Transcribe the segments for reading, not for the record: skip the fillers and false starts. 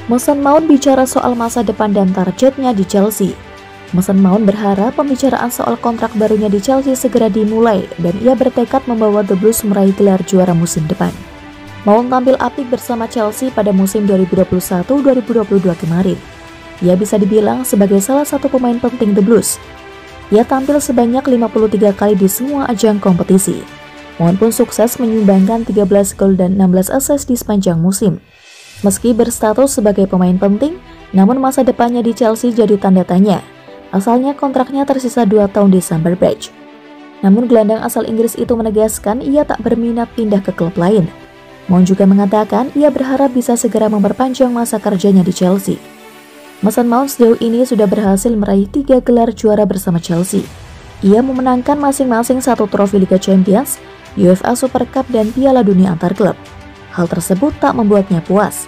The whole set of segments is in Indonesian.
Mason Mount bicara soal masa depan dan targetnya di Chelsea. Mason Mount berharap pembicaraan soal kontrak barunya di Chelsea segera dimulai dan ia bertekad membawa The Blues meraih gelar juara musim depan. Mount tampil apik bersama Chelsea pada musim 2021-2022 kemarin. Ia bisa dibilang sebagai salah satu pemain penting The Blues. Ia tampil sebanyak 53 kali di semua ajang kompetisi. Mount pun sukses menyumbangkan 13 gol dan 16 assist di sepanjang musim. Meski berstatus sebagai pemain penting, namun masa depannya di Chelsea jadi tanda tanya. Asalnya kontraknya tersisa 2 tahun di Stamford Bridge. Namun gelandang asal Inggris itu menegaskan ia tak berminat pindah ke klub lain. Mount juga mengatakan ia berharap bisa segera memperpanjang masa kerjanya di Chelsea. Mason Mount sejauh ini sudah berhasil meraih 3 gelar juara bersama Chelsea. Ia memenangkan masing-masing 1 trofi Liga Champions, UEFA Super Cup dan Piala Dunia antar klub. Hal tersebut tak membuatnya puas.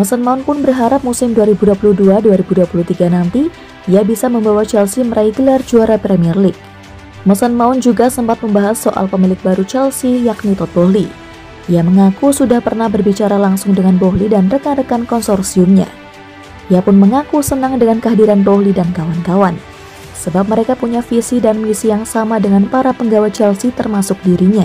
Mason Mount pun berharap musim 2022-2023 nanti ia bisa membawa Chelsea meraih gelar juara Premier League. Mason Mount juga sempat membahas soal pemilik baru Chelsea yakni Todd Boehly. Ia mengaku sudah pernah berbicara langsung dengan Boehly dan rekan-rekan konsorsiumnya. Ia pun mengaku senang dengan kehadiran Boehly dan kawan-kawan, sebab mereka punya visi dan misi yang sama dengan para penggawa Chelsea termasuk dirinya.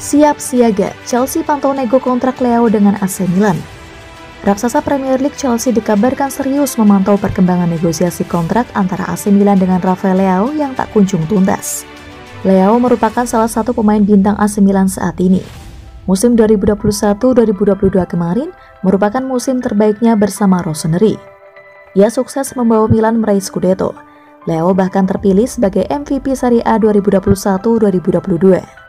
Siap siaga, Chelsea pantau nego kontrak Leao dengan AC Milan. Raksasa Premier League Chelsea dikabarkan serius memantau perkembangan negosiasi kontrak antara AC Milan dengan Rafael Leao yang tak kunjung tuntas. Leao merupakan salah satu pemain bintang AC Milan saat ini. Musim 2021-2022 kemarin merupakan musim terbaiknya bersama Rossoneri. Ia sukses membawa Milan meraih Scudetto. Leao bahkan terpilih sebagai MVP Serie A 2021-2022.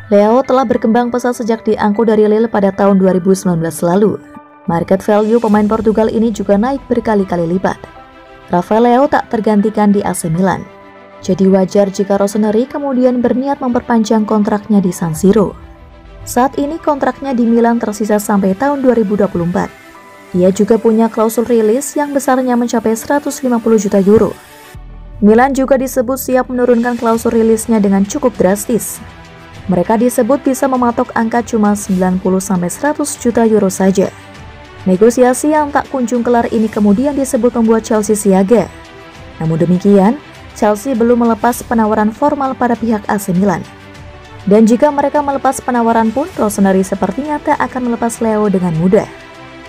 Leao telah berkembang pesat sejak diangkut dari Lille pada tahun 2019 lalu. Market value pemain Portugal ini juga naik berkali-kali lipat. Rafael Leao tak tergantikan di AC Milan. Jadi wajar jika Rossoneri kemudian berniat memperpanjang kontraknya di San Siro. Saat ini kontraknya di Milan tersisa sampai tahun 2024. Ia juga punya klausul rilis yang besarnya mencapai 150 juta euro. Milan juga disebut siap menurunkan klausul rilisnya dengan cukup drastis. Mereka disebut bisa mematok angka cuma 90-100 juta euro saja. Negosiasi yang tak kunjung kelar ini kemudian disebut membuat Chelsea siaga. Namun demikian, Chelsea belum melepas penawaran formal pada pihak AC Milan. Dan jika mereka melepas penawaran pun, Rossoneri sepertinya tak akan melepas Leao dengan mudah.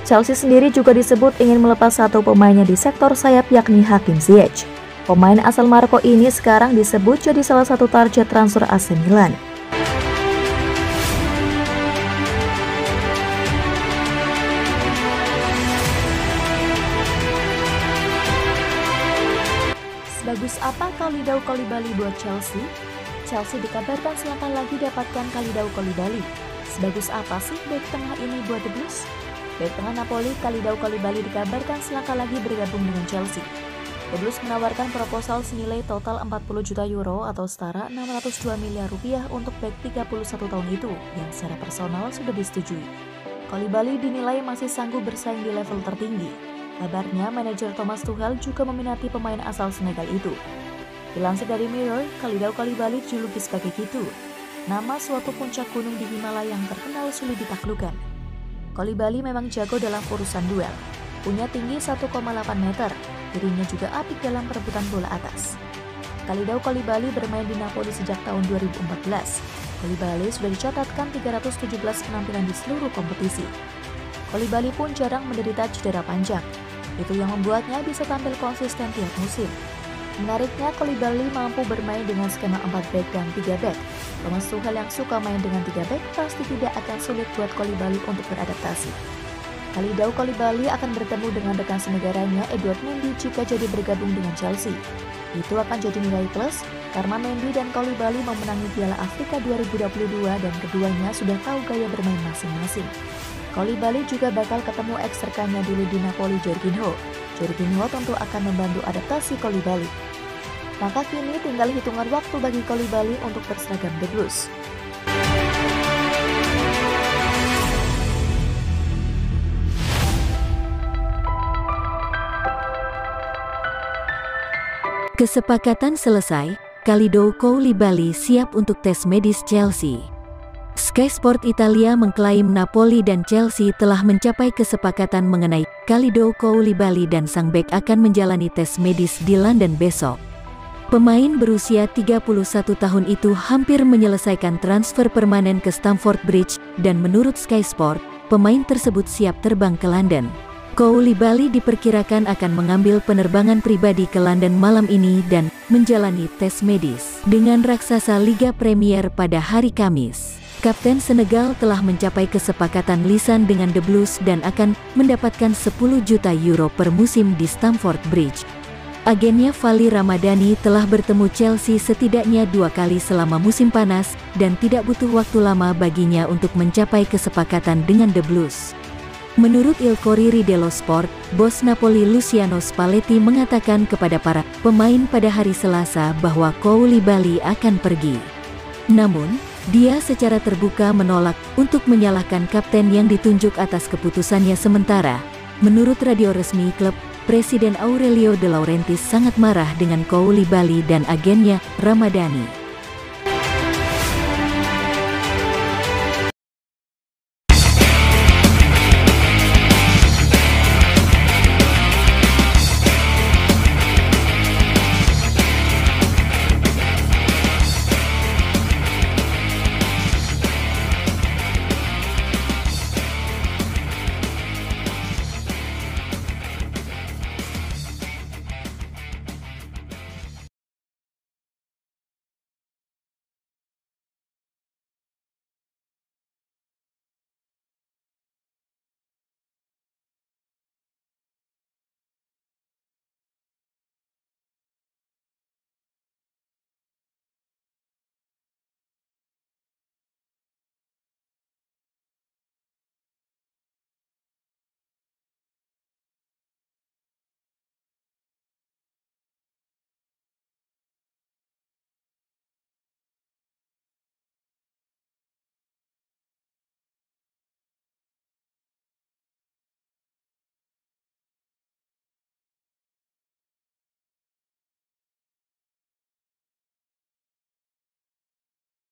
Chelsea sendiri juga disebut ingin melepas satu pemainnya di sektor sayap yakni Hakim Ziyech. Pemain asal Maroko ini sekarang disebut jadi salah satu target transfer AC Milan. Bagus apa Kalidou Koulibaly buat Chelsea? Chelsea dikabarkan selangkah lagi dapatkan Kalidou Koulibaly. Sebagus apa sih bek tengah ini buat The Blues? Bek tengah Napoli Kalidou Koulibaly dikabarkan selangkah lagi bergabung dengan Chelsea. The Blues menawarkan proposal senilai total 40 juta euro atau setara 602 miliar rupiah untuk bek 31 tahun itu yang secara personal sudah disetujui. Koulibaly dinilai masih sanggup bersaing di level tertinggi. Kabarnya, manajer Thomas Tuchel juga meminati pemain asal Senegal itu. Dilansir dari Mirror, Kalidou Koulibaly dijuluki sebagai Gitu, nama suatu puncak gunung di Himalaya yang terkenal sulit ditaklukkan. Koulibaly memang jago dalam urusan duel, punya tinggi 1,8 meter, dirinya juga apik dalam perebutan bola atas. Kalidou Koulibaly bermain di Napoli sejak tahun 2014. Koulibaly sudah dicatatkan 317 penampilan di seluruh kompetisi. Koulibaly pun jarang menderita cedera panjang. Itu yang membuatnya bisa tampil konsisten tiap musim. Menariknya, Koulibaly mampu bermain dengan skema 4 back dan 3 back. Thomas Tuchel yang suka main dengan 3 back pasti tidak akan sulit buat Koulibaly untuk beradaptasi. Kalidou Koulibaly akan bertemu dengan rekan senegaranya Edouard Mendy jika jadi bergabung dengan Chelsea. Itu akan jadi nilai plus karena Mendy dan Koulibaly memenangi Piala Afrika 2022 dan keduanya sudah tahu gaya bermain masing-masing. Koulibaly juga bakal ketemu ex-rekannya dulu di Napoli Jorginho. Jorginho tentu akan membantu adaptasi Koulibaly. Maka kini tinggal hitungan waktu bagi Koulibaly untuk berseragam The Blues. Kesepakatan selesai, Kalidou Koulibaly siap untuk tes medis Chelsea. Sky Sport Italia mengklaim Napoli dan Chelsea telah mencapai kesepakatan mengenai Kalidou Koulibaly dan sang bek akan menjalani tes medis di London besok. Pemain berusia 31 tahun itu hampir menyelesaikan transfer permanen ke Stamford Bridge dan menurut Sky Sport, pemain tersebut siap terbang ke London. Koulibaly diperkirakan akan mengambil penerbangan pribadi ke London malam ini dan menjalani tes medis dengan raksasa Liga Premier pada hari Kamis. Kapten Senegal telah mencapai kesepakatan lisan dengan The Blues dan akan mendapatkan 10 juta euro per musim di Stamford Bridge. Agennya Fali Ramadhani telah bertemu Chelsea setidaknya 2 kali selama musim panas dan tidak butuh waktu lama baginya untuk mencapai kesepakatan dengan The Blues. Menurut Il Corriere dello Sport, bos Napoli Luciano Spalletti mengatakan kepada para pemain pada hari Selasa bahwa Koulibaly akan pergi. Namun, dia secara terbuka menolak untuk menyalahkan kapten yang ditunjuk atas keputusannya sementara. Menurut radio resmi klub, Presiden Aurelio De Laurentiis sangat marah dengan Koulibaly dan agennya Ramadhani.